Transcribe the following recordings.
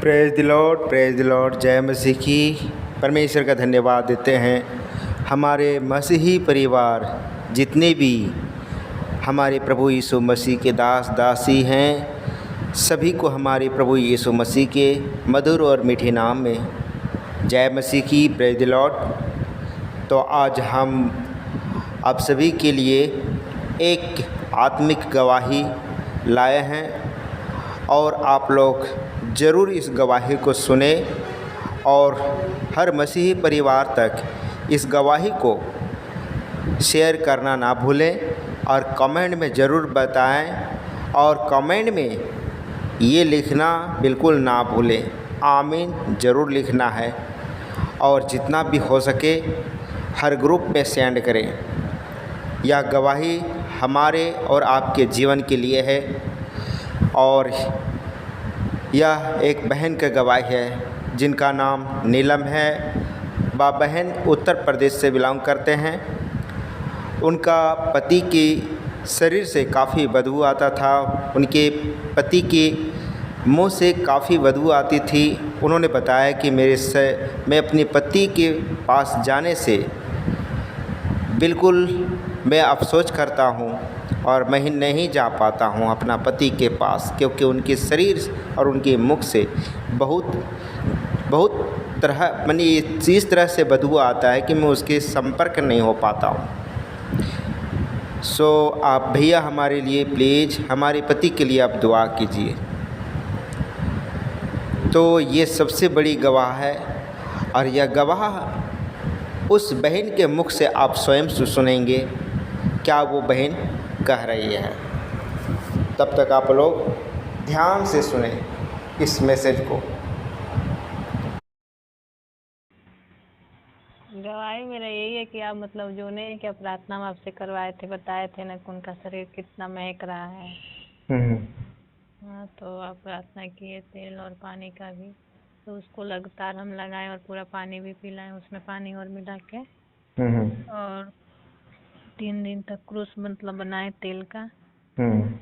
Praise the Lord. जय मसीह की। परमेश्वर का धन्यवाद देते हैं। हमारे मसीही परिवार जितने भी हमारे प्रभु यीशु मसीह के दास दासी हैं, सभी को हमारे प्रभु यीशु मसीह के मधुर और मीठे नाम में जय मसीह की। Praise the Lord. तो आज हम आप सभी के लिए एक आत्मिक गवाही लाए हैं और आप लोग ज़रूर इस गवाही को सुने और हर मसीही परिवार तक इस गवाही को शेयर करना ना भूलें और कमेंट में ज़रूर बताएं और कमेंट में ये लिखना बिल्कुल ना भूलें, आमीन ज़रूर लिखना है। और जितना भी हो सके हर ग्रुप में सेंड करें। यह गवाही हमारे और आपके जीवन के लिए है और यह एक बहन का गवाही है जिनका नाम नीलम है। वह बहन उत्तर प्रदेश से बिलोंग करते हैं। उनका पति के शरीर से काफ़ी बदबू आता था। उनके पति के मुंह से काफ़ी बदबू आती थी। उन्होंने बताया कि मैं अपने पति के पास जाने से बिल्कुल मैं अफसोस करता हूँ और मैं नहीं जा पाता हूँ अपना पति के पास, क्योंकि उनके शरीर और उनके मुख से बहुत तरह मानी इस तरह से बदबू आता है कि मैं उसके संपर्क नहीं हो पाता हूँ। आप भैया हमारे लिए प्लीज़ हमारे पति के लिए आप दुआ कीजिए। तो ये सबसे बड़ी गवाह है और यह गवाह उस बहन के मुख से आप स्वयं सुनेंगे क्या वो बहन कह रही है। तब तक आप लोग ध्यान से सुने इस मैसेज को। गवाही मेरा यही है कि आप मतलब जो नहीं क्या प्रार्थना हम आपसे करवाए थे, बताए थे ना कि उनका शरीर कितना महक रहा है। हाँ, तो आप प्रार्थना किए तेल और पानी का भी, तो उसको लगातार हम लगाएं और पूरा पानी भी पिलाएं, उसमें पानी और मिला के और 3 दिन तक क्रूस मतलब बनाए तेल का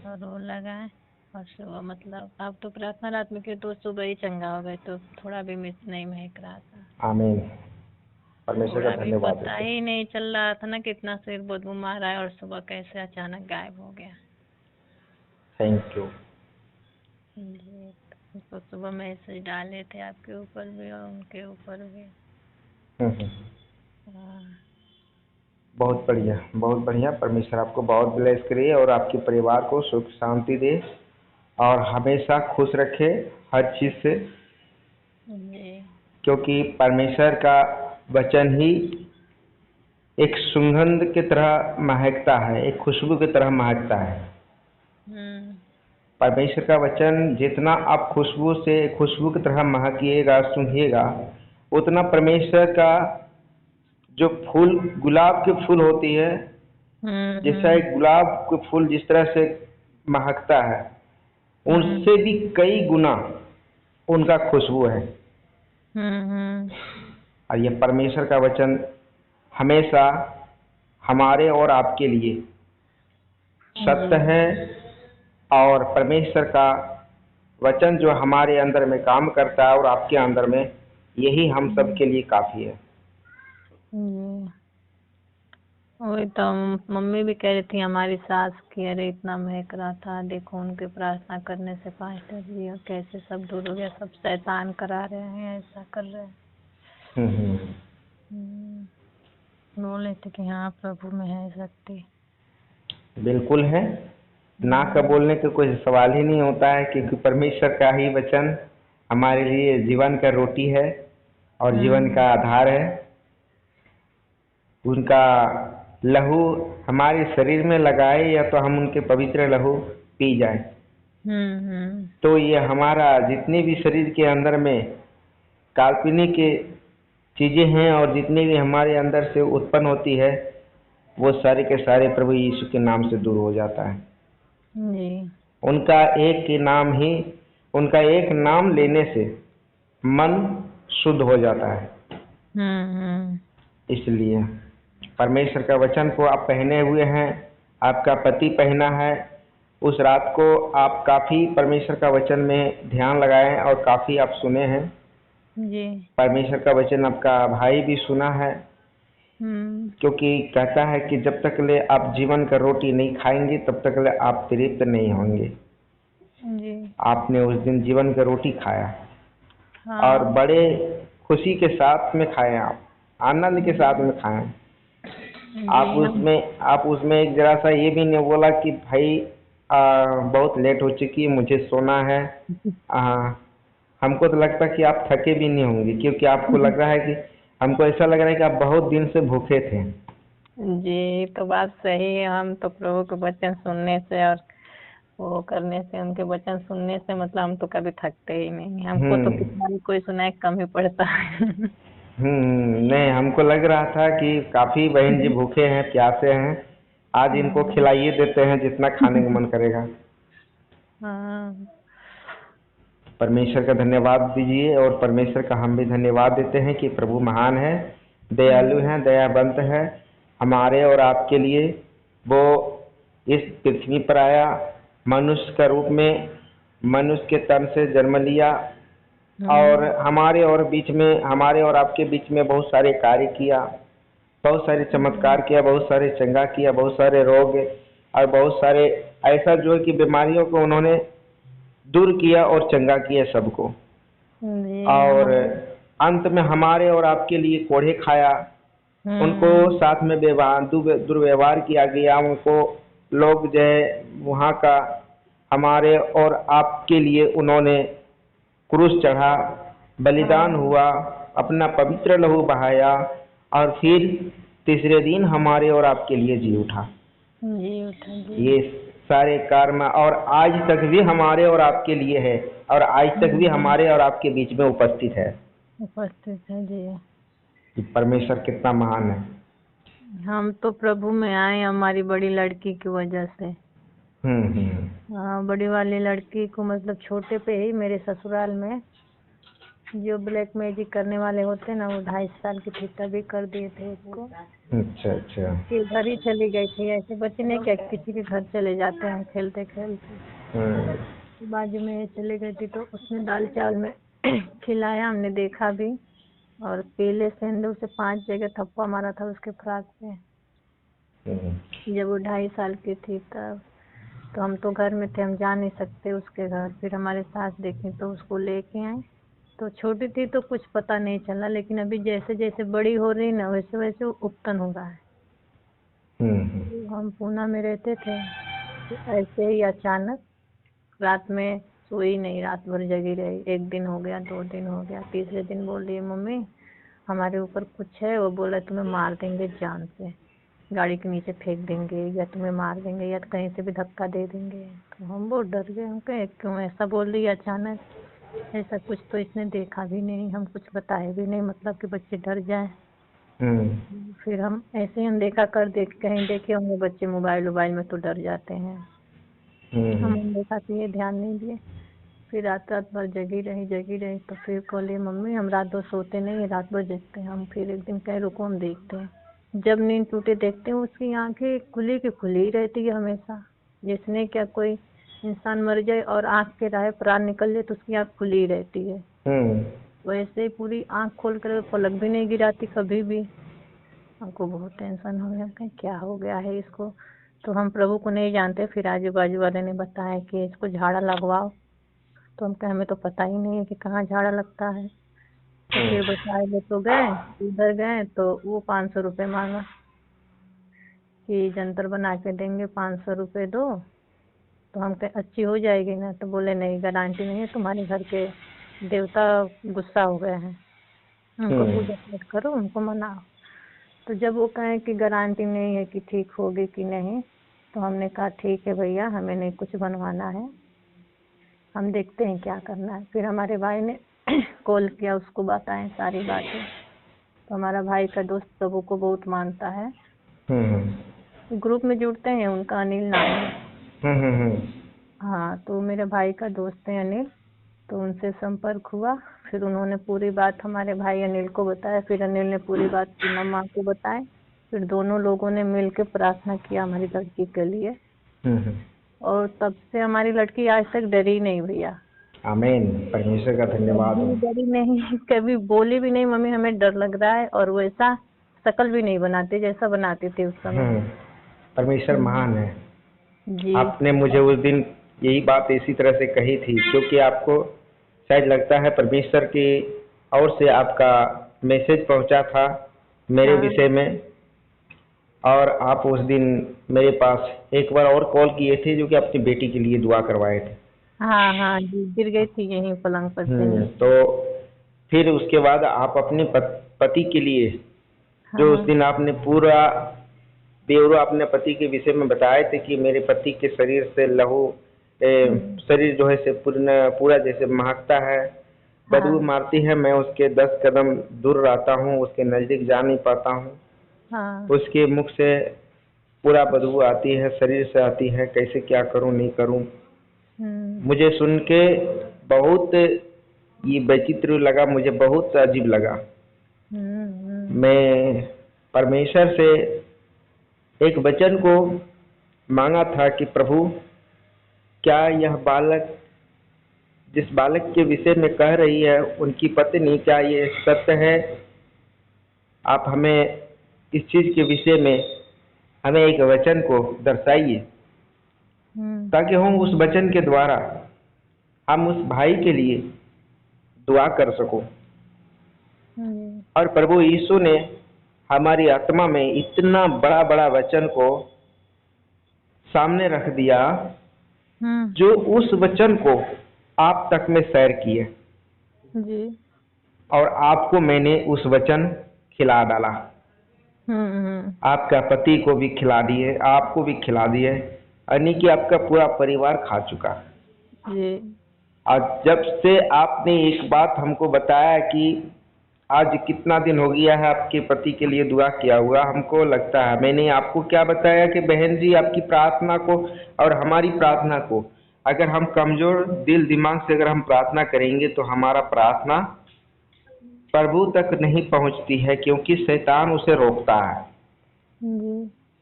और वो लगाएं। और सुबह मतलब आप तो प्रार्थना रात में किए तो सुबह ही चंगा हो गए, तो थोड़ा भी मिस नहीं महक रहा था। आमीन। परमेश्वर का धन्यवाद। पता ही नहीं चल रहा था ना कितना सिर बदबू मार रहा है और सुबह कैसे अचानक गायब हो गया। थैंक यू जी, तो सुबह मैसेज डाले थे आपके ऊपर भी और उनके ऊपर भी। बहुत बढ़िया। परमेश्वर आपको बहुत ब्लेस करे और आपके परिवार को सुख शांति दे और हमेशा खुश रखे हर चीज़ से, क्योंकि परमेश्वर का वचन ही एक सुगंध की तरह महकता है, एक खुशबू की तरह महकता है। परमेश्वर का वचन जितना आप खुशबू की तरह महकिएगा, सूंघिएगा, उतना परमेश्वर का जो फूल गुलाब के फूल होती है, जैसा एक गुलाब के फूल जिस तरह से महकता है, उनसे भी कई गुना उनका खुशबू है। और ये परमेश्वर का वचन हमेशा हमारे और आपके लिए सत्य है और परमेश्वर का वचन जो हमारे अंदर में काम करता है और आपके अंदर में, यही हम सब के लिए काफ़ी है। वही तो मम्मी भी कह रही थी हमारी सास की, अरे इतना महक रहा था, देखो उनके प्रार्थना करने से पास्टर जी और कैसे सब दूर हो गया, सब शैतान करा रहे हैं, ऐसा कर रहे हैं। बोले थे कि हाँ प्रभु में है शक्ति। बिल्कुल है, ना का बोलने का कोई सवाल ही नहीं होता है, क्योंकि परमेश्वर का ही वचन हमारे लिए जीवन का रोटी है और जीवन का आधार है। उनका लहू हमारे शरीर में लगाए या तो हम उनके पवित्र लहू पी जाए, तो ये हमारा जितने भी शरीर के अंदर में काल्पनिक चीज़ें हैं और जितनी भी हमारे अंदर से उत्पन्न होती है, वो सारे के सारे प्रभु यीशु के नाम से दूर हो जाता है। उनका एक नाम लेने से मन शुद्ध हो जाता है। इसलिए परमेश्वर का वचन को आप पहने हुए हैं, आपका पति पहना है, उस रात को आप काफ़ी परमेश्वर का वचन में ध्यान लगाए हैं और काफ़ी आप सुने हैं। जी। परमेश्वर का वचन आपका भाई भी सुना है, हम्म। क्योंकि कहता है कि जब तक ले आप जीवन का रोटी नहीं खाएंगे तब तक ले आप तृप्त नहीं होंगे। जी। आपने उस दिन जीवन का रोटी खाया और हाँ। बड़े खुशी के साथ में खाए, आप आनंद के साथ में खाए। जी। हम। आप उसमें एक जरा सा ये भी नहीं बोला कि भाई बहुत लेट हो चुकी है, मुझे सोना है। आ, हमको तो लगता है कि आप थके भी नहीं होंगे, क्योंकि आपको लग रहा है कि हमको ऐसा लग रहा है कि आप बहुत दिन से भूखे थे। जी, तो बात सही है। हम तो प्रभु के वचन सुनने से और वो करने से, उनके वचन सुनने से मतलब हम तो कभी थकते ही नहीं। हमको तो हम्म। कितना भी कोई सुनाए कम ही पड़ता है। नहीं, हमको लग रहा था कि काफी बहन जी भूखे हैं, प्यासे हैं। आज इनको हाँ। खिलाइए देते हैं जितना खाने का मन करेगा। हाँ। परमेश्वर का धन्यवाद दीजिए, और परमेश्वर का हम भी धन्यवाद देते हैं कि प्रभु महान है, दयालु हैं, दयावंत है। हमारे और आपके लिए वो इस पृथ्वी पर आया, मनुष्य का रूप में, मनुष्य के तन से जन्म लिया, और हमारे और बीच में, हमारे और आपके बीच में बहुत सारे कार्य किया, बहुत सारे चमत्कार किया, बहुत सारे चंगा किया, बहुत सारे रोग और बहुत सारे ऐसा जो है कि बीमारियों को उन्होंने दूर किया और चंगा किया सबको। जी। और अंत में हमारे और आपके लिए कोढ़े खाया, उनको साथ में दुर्व्यवहार किया गया, उनको लोग जो है वहाँ का हमारे और आपके लिए उन्होंने क्रूस चढ़ा, बलिदान हाँ। हुआ, अपना पवित्र लहू बहाया, और फिर तीसरे दिन हमारे और आपके लिए जी उठा। जी उठा जी। ये सारे कर्म और आज तक भी हमारे और आपके लिए है, और आज तक भी हमारे और आपके बीच में उपस्थित है। उपस्थित है जी। कि परमेश्वर कितना महान है। हम तो प्रभु में आए हमारी बड़ी लड़की की वजह से। हम्म। हाँ, बड़ी वाली लड़की को मतलब छोटे पे ही मेरे ससुराल में जो ब्लैक मैजिक करने वाले होते ना, वो 2.5 साल की थी तभी कर दिए थे उसको। अच्छा अच्छा। उसके घर ही चली गई थी, ऐसे बच्चे नहीं क्या किसी के घर चले जाते हैं खेलते खेलते। हम्म। बाजू में चले गई थी तो उसने दाल चावल में खिलाया, हमने देखा भी। और पीले सेंधु से 5 जगह थप्पा मारा था उसके फ्राक पे, जब वो 2.5 साल की थी तब। तो हम तो घर में थे, हम जा नहीं सकते उसके घर। फिर हमारे सास देखी तो उसको लेके आए। तो छोटी थी तो कुछ पता नहीं चला, लेकिन अभी जैसे जैसे बड़ी हो रही ना वैसे वैसे वो उपतन हो रहा है। तो हम पूना में रहते थे, तो ऐसे ही अचानक रात में सोई नहीं, रात भर जगी रही। 1 दिन हो गया, 2 दिन हो गया, तीसरे दिन बोल रही है मम्मी हमारे ऊपर कुछ है। वो बोला तुम्हें मार देंगे जान से, गाड़ी के नीचे फेंक देंगे या तुम्हें मार देंगे या कहीं से भी धक्का दे देंगे। तो हम बहुत डर गए, हम कहे क्यों ऐसा बोल रही है अचानक, ऐसा कुछ तो इसने देखा भी नहीं, हम कुछ बताए भी नहीं, मतलब कि बच्चे डर जाए। फिर हम ऐसे ही अनदेखा कर देख, कहीं देखे होंगे बच्चे मोबाइल वोबाइल में तो डर जाते हैं। हम अनदेखा किए, ध्यान नहीं दिए। फिर रात रात भर जगी रही तो फिर बोले मम्मी हम रात भर सोते नहीं है, रात भर जगते हैं। हम फिर एक दिन कहे रुको हम देखते हैं। जब नींद टूटे देखते हैं उसकी आंखें खुली की खुली ही रहती है हमेशा, जिसने क्या कोई इंसान मर जाए और आंख के राह प्राण निकल जाए तो उसकी आंख खुली ही रहती है, वैसे ही पूरी आंख खोल कर पलक भी नहीं गिराती कभी भी। हमको बहुत टेंशन हो गया कि क्या हो गया है इसको। तो हम प्रभु को नहीं जानते, फिर आजू बाजू वाले ने बताया कि इसको झाड़ा लगवाओ। तो हम कहे हमें तो पता ही नहीं है कि कहाँ झाड़ा लगता है। तो फिर बताए वो तो गए, उधर गए तो वो 500 रुपये मांगा कि जंतर बना के देंगे, 500 रुपये दो। तो हम कहे अच्छी हो जाएगी ना, तो बोले नहीं गारंटी नहीं है, तुम्हारे घर के देवता गुस्सा हो गए हैं, उनको पूजा पाठ करो, उनको मनाओ। तो जब वो कहें कि गारंटी नहीं है कि ठीक होगी कि नहीं, तो हमने कहा ठीक है भैया हमें नहीं कुछ बनवाना है, हम देखते हैं क्या करना है। फिर हमारे भाई ने कॉल किया, उसको बताएं सारी बातें। तो हमारा भाई का दोस्त प्रभु को बहुत मानता है, ग्रुप में जुड़ते हैं, उनका अनिल नाम है। हाँ, तो मेरे भाई का दोस्त है अनिल, तो उनसे संपर्क हुआ। फिर उन्होंने पूरी बात हमारे भाई अनिल को बताया, फिर अनिल ने पूरी बात पूनम माँ को बताई। फिर दोनों लोगों ने मिल के प्रार्थना किया हमारी लड़की के लिए। और तब से हमारी लड़की आज तक डरी नहीं भैया। आमीन, परमेश्वर का धन्यवाद हो। डरी नहीं, कभी बोली भी नहीं मम्मी हमें डर लग रहा है, और वैसा शकल भी नहीं बनाते जैसा बनाती थी उस समय। परमेश्वर महान है। जी आपने मुझे उस दिन यही बात इसी तरह से कही थी, क्योंकि आपको शायद लगता है परमेश्वर की ओर से आपका मैसेज पहुंचा था मेरे हाँ। विषय में, और आप उस दिन मेरे पास एक बार और कॉल किए थे, जो कि अपनी बेटी के लिए दुआ करवाए थे। हाँ हाँ जी, गिर गई थी यहीं पलंग पर से ही। तो फिर उसके बाद आप अपने पति के लिए, जो हाँ उस दिन आपने पूरा ब्यौरा अपने पति के विषय में बताए थे कि मेरे पति के शरीर से लहू शरीर जो है से पूरा जैसे महकता है, बदबू हाँ मारती है, मैं उसके 10 कदम दूर रहता हूँ, उसके नज़दीक जा नहीं पाता हूँ, हाँ। उसके मुख से पूरा बदबू आती है, शरीर से आती है, कैसे क्या करूँ नहीं करूँ। मुझे सुन के बहुत ये विचित्र लगा, मुझे बहुत अजीब लगा। मैं परमेश्वर से एक वचन को मांगा था कि प्रभु, क्या यह बालक जिस बालक के विषय में कह रही है उनकी पत्नी, क्या ये सत्य है? आप हमें इस चीज के विषय में हमें एक वचन को दर्शाइए, ताकि हम उस वचन के द्वारा हम उस भाई के लिए दुआ कर सको। और प्रभु यीशु ने हमारी आत्मा में इतना बड़ा बड़ा वचन को सामने रख दिया, जो उस वचन को आप तक में शेयर किए जी। और आपको मैंने उस वचन खिला डाला। आपका पति को भी खिला दिए, आपको भी खिला दिए, यानी कि आपका पूरा परिवार खा चुका। जी। और जब से आपने एक बात हमको बताया कि आज कितना दिन हो गया है आपके पति के लिए दुआ किया हुआ, हमको लगता है, मैंने आपको क्या बताया कि बहन जी, आपकी प्रार्थना को और हमारी प्रार्थना को अगर हम कमजोर दिल दिमाग से अगर हम प्रार्थना करेंगे तो हमारा प्रार्थना प्रभु तक नहीं पहुंचती है, क्योंकि शैतान उसे रोकता है।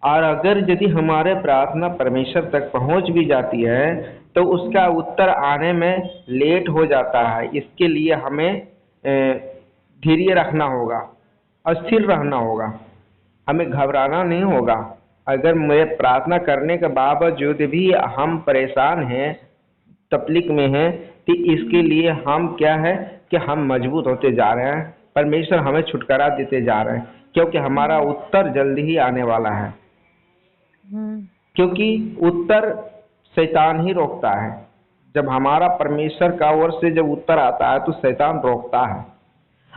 और अगर यदि हमारे प्रार्थना परमेश्वर तक पहुंच भी जाती है तो उसका उत्तर आने में लेट हो जाता है। इसके लिए हमें धैर्य रखना होगा, अस्थिर रहना होगा, हमें घबराना नहीं होगा। अगर मेरे प्रार्थना करने के बावजूद भी हम परेशान हैं, तकलीफ में हैं, तो इसके लिए हम क्या है कि हम मजबूत होते जा रहे हैं, परमेश्वर हमें छुटकारा देते जा रहे हैं, क्योंकि हमारा उत्तर जल्दी ही आने वाला है। क्योंकि उत्तर शैतान ही रोकता है। जब हमारा परमेश्वर का ओर से जब उत्तर आता है तो शैतान रोकता है,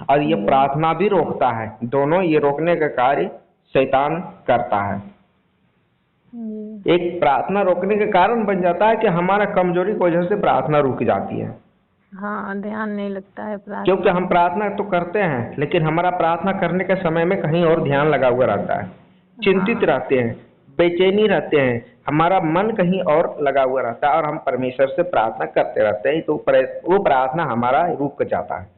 और ये प्रार्थना भी रोकता है। दोनों ये रोकने का कार्य शैतान करता है। एक प्रार्थना रोकने के कारण बन जाता है कि हमारा कमजोरी की वजह से प्रार्थना रुक जाती है। हाँ, ध्यान नहीं लगता है प्रार्थना, क्योंकि हम प्रार्थना तो करते हैं, लेकिन हमारा प्रार्थना करने के समय में कहीं और ध्यान लगा हुआ रहता है, चिंतित रहते हैं, बेचैनी रहते हैं, हमारा मन कहीं और लगा हुआ रहता है, और हम परमेश्वर से प्रार्थना करते रहते हैं, तो वो प्रार्थना हमारा रुक जाता है,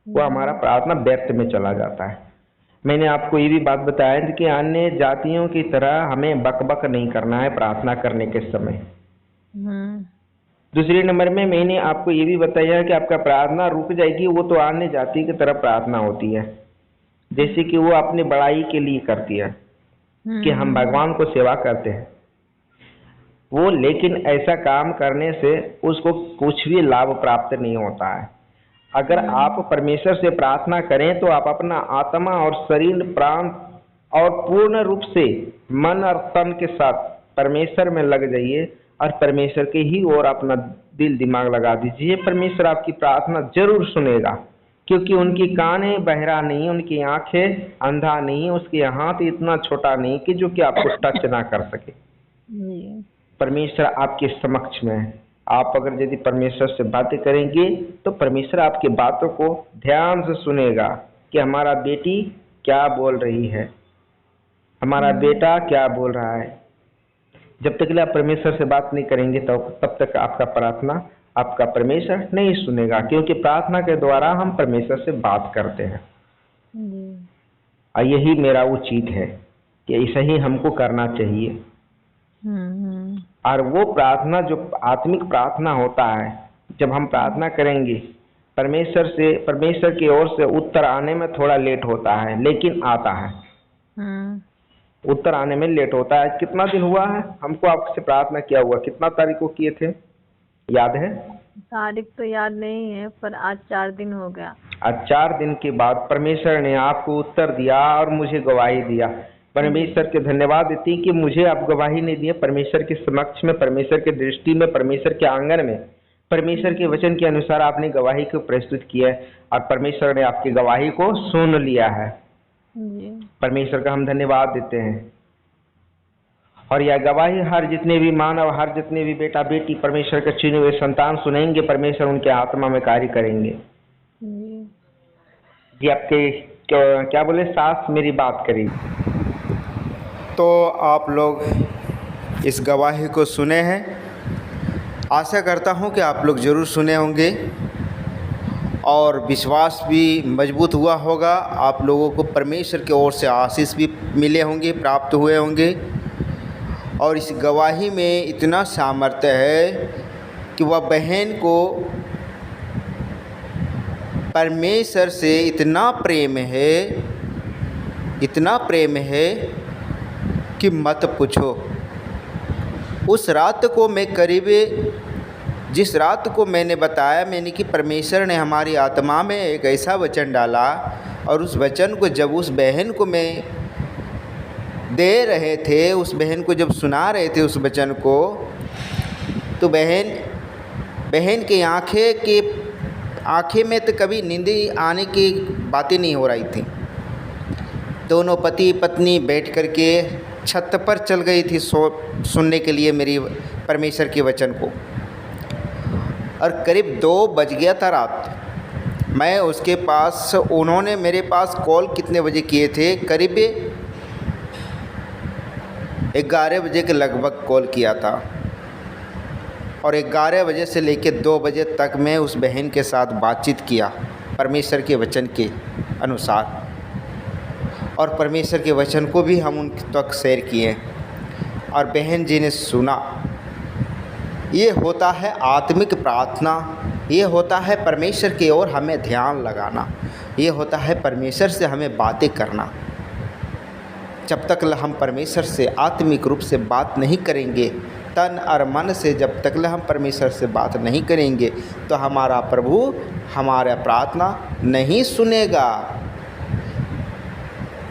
वो हमारा प्रार्थना व्यर्थ में चला जाता है। मैंने आपको ये भी बात बताया कि अन्य जातियों की तरह हमें बकबक नहीं करना है प्रार्थना करने के समय। दूसरे नंबर में मैंने आपको ये भी बताया कि आपका प्रार्थना रुक जाएगी, वो तो अन्य जाति की तरह प्रार्थना होती है, जैसे कि वो अपनी बड़ाई के लिए करती है कि हम भगवान को सेवा करते हैं वो, लेकिन ऐसा काम करने से उसको कुछ भी लाभ प्राप्त नहीं होता है। अगर आप परमेश्वर से प्रार्थना करें तो आप अपना आत्मा और शरीर प्राण और पूर्ण रूप से मन और तन के साथ परमेश्वर में लग जाइए, और परमेश्वर के ही ओर अपना दिल दिमाग लगा दीजिए। परमेश्वर आपकी प्रार्थना जरूर सुनेगा, क्योंकि उनकी कानें बहरा नहीं, उनकी आंखें अंधा नहीं, उसके हाथ इतना छोटा नहीं कि जो कि आपको टच ना कर सके। परमेश्वर आपके समक्ष में है। आप अगर यदि परमेश्वर से बातें करेंगे तो परमेश्वर आपकी बातों को ध्यान से सुनेगा कि हमारा बेटी क्या बोल रही है, हमारा बेटा क्या बोल रहा है। जब तक आप परमेश्वर से बात नहीं करेंगे तब तक आपका प्रार्थना आपका परमेश्वर नहीं सुनेगा, क्योंकि प्रार्थना के द्वारा हम परमेश्वर से बात करते हैं। और यही मेरा उचित है कि ऐसा ही हमको करना चाहिए। और वो प्रार्थना जो आत्मिक प्रार्थना होता है, जब हम प्रार्थना करेंगे परमेश्वर की ओर से उत्तर आने में थोड़ा लेट होता है, लेकिन आता है। उत्तर आने में लेट होता है। कितना दिन हुआ है हमको आपसे प्रार्थना किया हुआ? कितना तारीख को किए थे, याद है? तारीख तो याद नहीं है, पर आज 4 दिन हो गया। आज 4 दिन के बाद परमेश्वर ने आपको उत्तर दिया और मुझे गवाही दिया। परमेश्वर के धन्यवाद देती कि मुझे आप गवाही नहीं दिए। परमेश्वर के समक्ष में, परमेश्वर के दृष्टि में, परमेश्वर के आंगन में, परमेश्वर के वचन के अनुसार आपने गवाही को प्रस्तुत किया है और परमेश्वर ने आपकी गवाही को सुन लिया है। परमेश्वर का हम धन्यवाद देते हैं। और यह गवाही हर जितने भी मानव, हर जितने भी बेटा बेटी परमेश्वर के चुने हुए संतान सुनेंगे, परमेश्वर उनके आत्मा में कार्य करेंगे। जी आपके क्या बोले, सास मेरी बात करी। तो आप लोग इस गवाही को सुने हैं। आशा करता हूं कि आप लोग ज़रूर सुने होंगे और विश्वास भी मजबूत हुआ होगा। आप लोगों को परमेश्वर की ओर से आशीष भी मिले होंगे, प्राप्त हुए होंगे। और इस गवाही में इतना सामर्थ्य है कि वह बहन को परमेश्वर से इतना प्रेम है कि मत पूछो। उस रात को मैं जिस रात को मैंने बताया कि परमेश्वर ने हमारी आत्मा में एक ऐसा वचन डाला, और उस वचन को जब उस बहन को मैं दे रहे थे, उस बहन को जब सुना रहे थे उस वचन को, तो बहन की आँखें में तो कभी नींद आने की बातें नहीं हो रही थी। दोनों पति पत्नी बैठ कर के छत पर चल गई थी सुनने के लिए मेरी परमेश्वर के वचन को। और करीब 2 बज गया था रात। मैं उसके पास, उन्होंने मेरे पास कॉल कितने बजे किए थे? करीब 11 बजे के लगभग कॉल किया था। और 11 बजे से लेकर 2 बजे तक मैं उस बहन के साथ बातचीत किया परमेश्वर के वचन के अनुसार, और परमेश्वर के वचन को भी हम उन तक शेयर किए और बहन जी ने सुना। ये होता है आत्मिक प्रार्थना, ये होता है परमेश्वर की ओर हमें ध्यान लगाना, ये होता है परमेश्वर से हमें बातें करना। जब तक हम परमेश्वर से आत्मिक रूप से बात नहीं करेंगे, तन और मन से जब तक हम परमेश्वर से बात नहीं करेंगे, तो हमारा प्रभु हमारा प्रार्थना नहीं सुनेगा।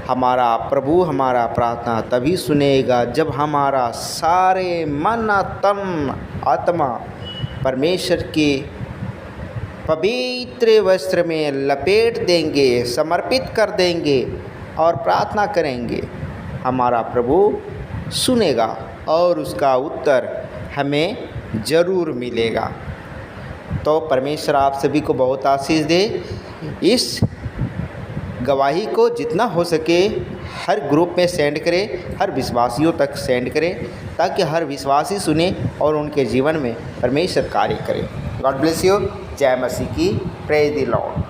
हमारा प्रभु हमारा प्रार्थना तभी सुनेगा जब हमारा सारे मन तन आत्मा परमेश्वर के पवित्र वस्त्र में लपेट देंगे, समर्पित कर देंगे और प्रार्थना करेंगे। हमारा प्रभु सुनेगा और उसका उत्तर हमें ज़रूर मिलेगा। तो परमेश्वर आप सभी को बहुत आशीष दे। इस गवाही को जितना हो सके हर ग्रुप में सेंड करें, हर विश्वासियों तक सेंड करें, ताकि हर विश्वासी सुने और उनके जीवन में परमेश्वर कार्य करे। God bless you. जय मसीह की। Praise the Lord.